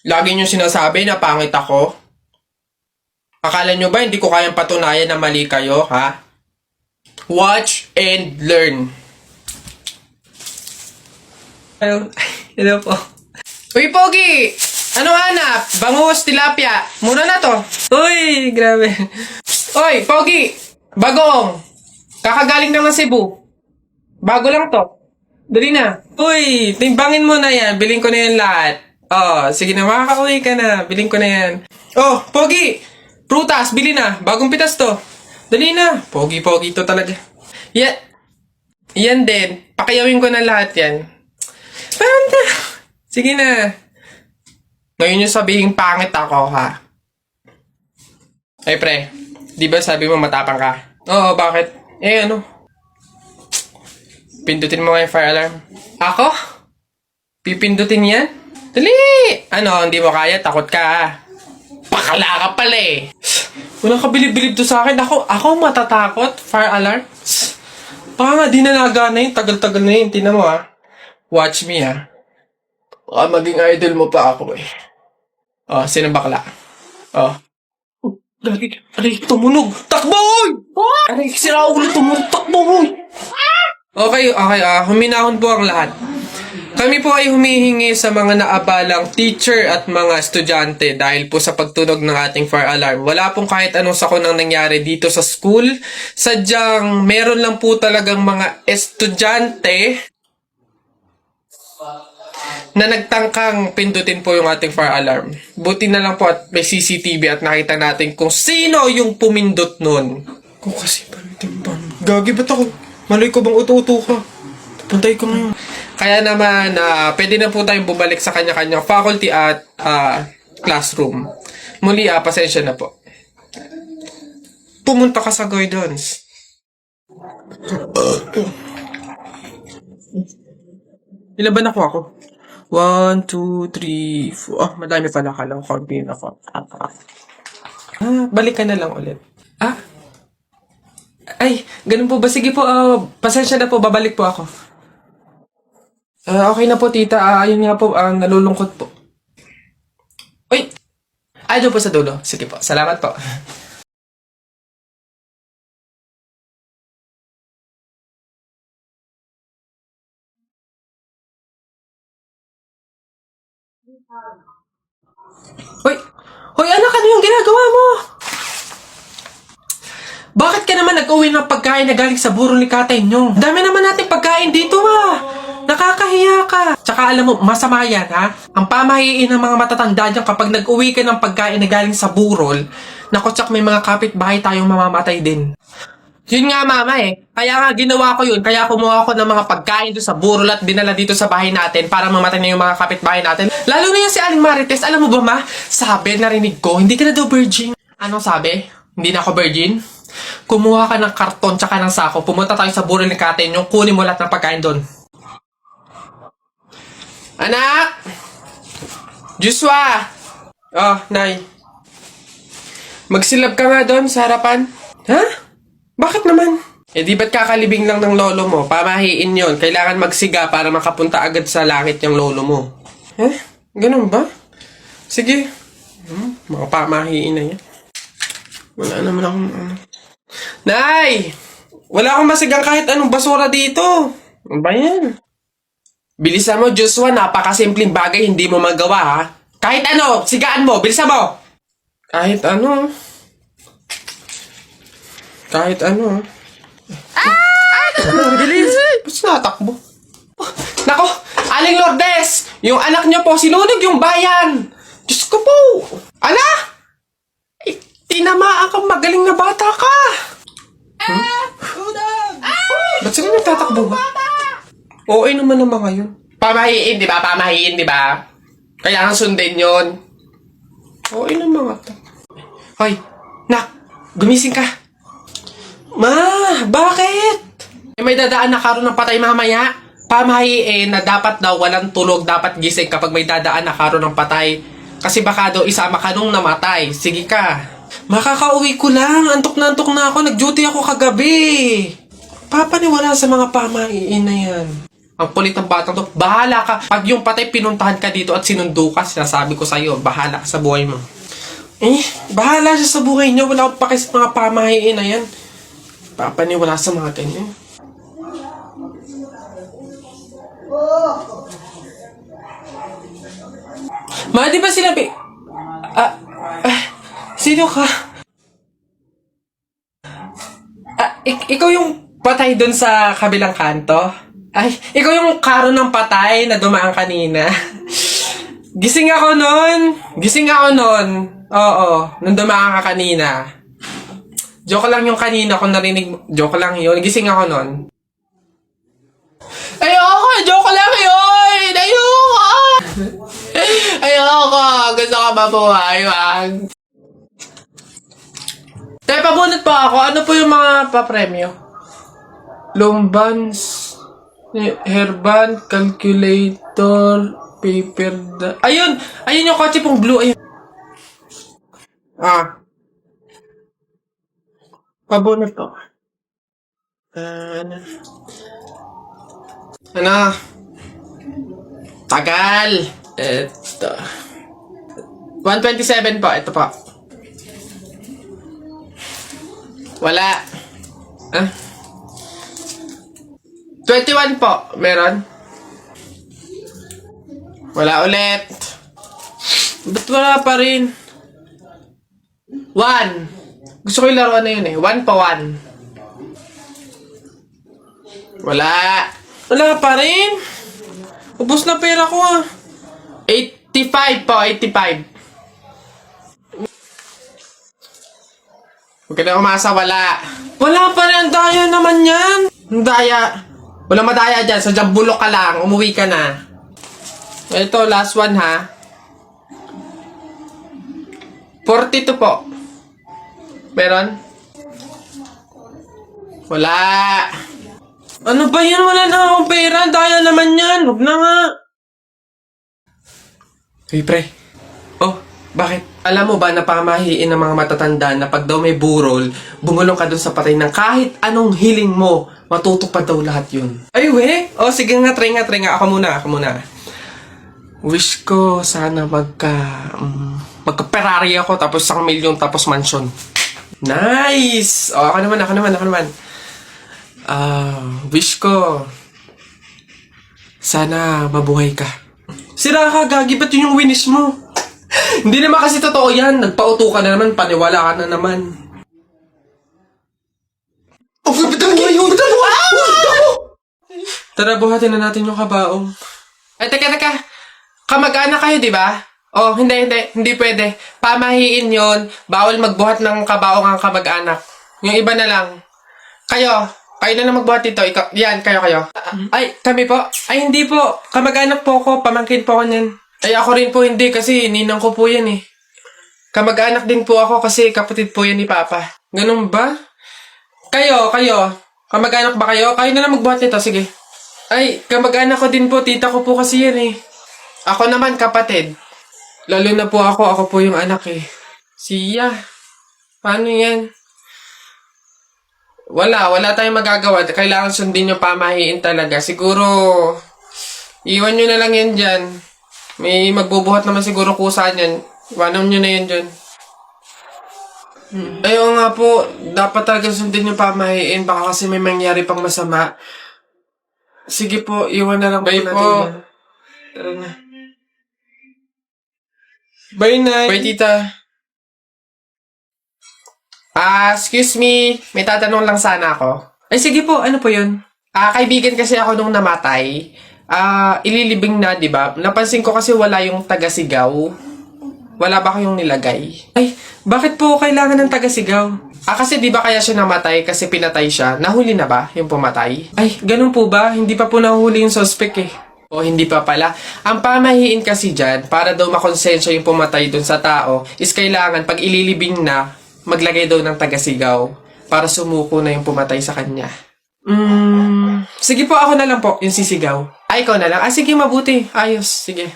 Lagi nyo sinasabi na pangit ako. Akala nyo ba hindi ko kayang patunayan na mali kayo, ha? Watch and learn. Hello po. Uy, Pogi! Ano hanap? Bangus, tilapia. Mura na to. Uy, grabe. Uy, Pogi! Bagong! Kakagaling lang ng Cebu. Bago lang to. Dali na. Uy, timbangin mo na yan. Biling ko na yan lahat. Oh, sige na, makakauwi ka na. Biling ko na yan. Oh, Pogi! Prutas, bili na. Bagong pitas to. Dali na. Pogi-pogi to talaga. Yan din. Pakayawin ko na lahat yan. Panda. Sige na. Ngayon yung sabihin pangit ako, ha? Ay, pre. Di ba sabi mo matapang ka? Oo, bakit? Eh, ano? Pindutin mo nga yung fire alarm. Ako? Pipindutin yan? Dali! Ano, hindi mo kaya? Takot ka, ha? Pakala ka pala, eh. Walang kabilib-bilib to sa akin. Ako matatakot? Fire alarm? Baka nga, di nalaga na yun. Tagal-tagal na yun. Tingnan mo, ha? Watch me, ha? Baka maging idol mo pa ako, eh. Oh, sino bakla? Oh. Lagi, aray, tumunog. Takbo, oy! Aray, sira ulo, tumunog. Takbo, oy! Okay, huminahon po ang lahat. Kami po ay humihingi sa mga naabalang teacher at mga estudyante dahil po sa pagtunog ng ating fire alarm. Wala pong kahit anong sakunang nangyari dito sa school. Sadyang meron lang po talagang mga estudyante na nagtangkang pindutin po yung ating fire alarm. Buti na lang po at may CCTV at nakita natin kung sino yung pumindot nun. Kung kasi panitimbang. Gagi, ba't ako? Malay ko bang uto-uto ka? Pantay ko ngayon. Kaya naman, pwede na po tayong bumalik sa kanya-kanyang faculty at classroom. Muli, pasensya na po. Pumunta ka sa guidance. Ilan ba nakuha ko? 1, 2, 3, 4. Ah, madami pala. Kala ko konti na ako. Balik ka na lang ulit. Ay, ganun po ba? Sige po, pasensya na po. Babalik po ako. Okay na po, tita. Ayun nga po, nalulungkot po. Uy! Ay, doon po sa dulo. Sige po. Salamat po. Hoy! Hoy, anak, ano yung ginagawa mo? Bakit ka naman nag-uwi ng pagkain na galing sa burol ni Katay nyo? Dami naman natin pagkain dito, Nakakahiya ka. Tsaka alam mo, masama yan, ha? Ang pamahiin ng mga matatanda dyan kapag nag-uwi ka ng pagkain na galing sa burol, naku, tsak may mga kapitbahay tayong mamamatay din. Yun nga, mama, eh. Kaya nga ginawa ko yun. Kaya kumuha ko ng mga pagkain doon sa burol at dinala dito sa bahay natin para mamatay na yung mga kapitbahay natin. Lalo na yan si Aling Marites. Alam mo ba, ma? Sabi, narinig ko, hindi ka na daw virgin. Anong sabi? Hindi na ako virgin? Kumuha ka ng karton tsaka ng sako. Pumunta tayo sa burol ni Katay yung kunin mo lahat ng pagkain doon. Anak! Joshua! Oh, Nay. Magsilab ka nga doon sa harapan. Ha? Bakit naman? Eh di ba't kakalibing lang ng lolo mo? Pamahiin yon. Kailangan magsiga para makapunta agad sa langit yung lolo mo. Ganun ba? Sige. Mga pamahiin na yan. Wala naman akong... Nay! Wala akong masigang kahit anong basura dito. Ano ba yan? Bilisan mo, Joshua. Napakasimpleng bagay, hindi mo magawa, ha? Kahit ano, sigaan mo. Bilisan mo. Kahit ano. Kahit ano. Bilis. Ba't natakbo? Nako, Aling Lourdes! Yung anak niyo po, sinunog yung bayan. Diyos ko po. Ala? Tinamaan kang magaling na bata ka. Ba't sila nagtatakbo ba? Oo naman naman ngayon. Pamahiin, di ba? Pamahiin, di ba? Kailangan sundin yon. Oo naman nga to. Hoy, nak, gumising ka. Ma, bakit? May dadaan na karon ng patay mamaya. Pamahiin na dapat daw walang tulog, dapat gising kapag may dadaan na karon ng patay. Kasi baka daw isama ka nung namatay. Sige ka. Makakauwi ko lang. Antok na ako. Nag-duty ako kagabi. Papaniwala sa mga pamahiin na yan. Ang kulit ng batang to. Bahala ka. Pag yung patay pinuntahan ka dito at sinundo ka, sinasabi ko sa'yo, bahala ka sa buhay mo. Bahala siya sa buhay niya. Wala akong paki sa mga pamahiin na yan. Papaniwala sa mga ganyan. Ma, di ba sinabi? Sino ka? Ikaw yung patay dun sa kabilang kanto? Ay, ikaw yung karo ng patay na dumaan kanina. Gising ako nun. Oo, nung dumaan ka kanina. Joke lang yung kanina kung narinig mo. Joke lang yun. Gising ako nun. Ayoko! Joke lang yun! Ayoko! Gusto ko mabuhay, wag. Tayo, pabunot pa ako. Ano po yung mga papremyo? Lumbans, hairband, calculator, paper, ayun! Ayun yung kotse pong blue. Ayun. Pabunot po. Ano? Tagal! Ito. 127 po. Ito po. Wala. 21 po. Meron? Wala ulit. Ba't wala pa rin? 1. Gusto ko yung laruan na yun eh. 1 pa 1. Wala. Wala pa rin. Ubus na pera ko ah. 85 po. 85. Huwag ka na umasa, wala. Wala pa rin, ang daya naman yan. Ang daya. Wala madaya dyan, sa bulok ka lang, umuwi ka na. Ito, last one ha. 42 po. Meron? Wala. Ano ba yan? Wala na akong pera. Daya naman yan. Huwag na nga. Hey, pre. Oh, bakit? Alam mo ba na pamahiin ng mga matatanda na pag daw may burol, bumulong ka dun sa patay ng kahit anong hiling mo, matutupad daw lahat yun. Ay, we? Oh, sige nga, try nga. Ako muna. Wish ko sana magka-Ferrari ako, tapos 1 milyon, tapos mansion. Nice! Oh, ako naman. Wish ko sana mabuhay ka. Sira ka, gagi. Ba't yun yung winish mo? Hindi naman kasi totoo yan. Nagpauto ka na naman. Paniwala ka na naman. Tara, buhatin na natin yung kabaong. Ay, teka. Kamag-anak kayo, di ba? Oh, hindi pwede. Pamahiin yon. Bawal magbuhat ng kabaong ang kamag-anak. Yung iba na lang. Kayo na lang magbuhat dito. Yan, kayo. Ay, kami po. Ay, hindi po. Kamag-anak po ako. Pamangkin po ako niyan. Ay, ako rin po hindi kasi ninang ko po yan eh. Kamag-anak din po ako kasi kapatid po yan ni Papa. Ganun ba? Kayo. Kamag-anak ba kayo? Kayo na lang magbuhat nito, sige. Ay, kamag-anak ko din po. Tita ko po kasi yan eh. Ako naman kapatid. Lalo na po ako po yung anak eh. Siya. Paano yan? Wala tayong magagawa. Kailangan sundin yung pamahiin talaga. Siguro, iwan nyo na lang yan dyan. May magbubuhat naman siguro kusa niyan. Iwanan nyo na yan dyan. Ayaw nga po, dapat talaga sundin yung pamahiin. Baka kasi may mangyari pang masama. Sige po, iwan na lang po natin. Bye po. Tara na. Bye, Nay. Bye, Tita. Excuse me. May tatanong lang sana ako. Ay, sige po. Ano po yun? Kaibigan kasi ako nung namatay. Ililibing na, di ba? Napansin ko kasi wala yung taga-sigaw. Wala ba kayong nilagay? Ay, bakit po kailangan ng taga-sigaw? Kasi di ba kaya siya namatay kasi pinatay siya? Nahuli na ba yung pumatay? Ay, ganun po ba? Hindi pa po nahuli yung suspect eh. O hindi pa pala. Ang pamahiin kasi dyan, para daw makonsensya yung pumatay dun sa tao, is kailangan pag ililibing na, maglagay daw ng taga-sigaw para sumuko na yung pumatay sa kanya. Sige po, ako na lang po, yung sisigaw. Ay, ikaw na lang. Sige, mabuti. Ayos, sige.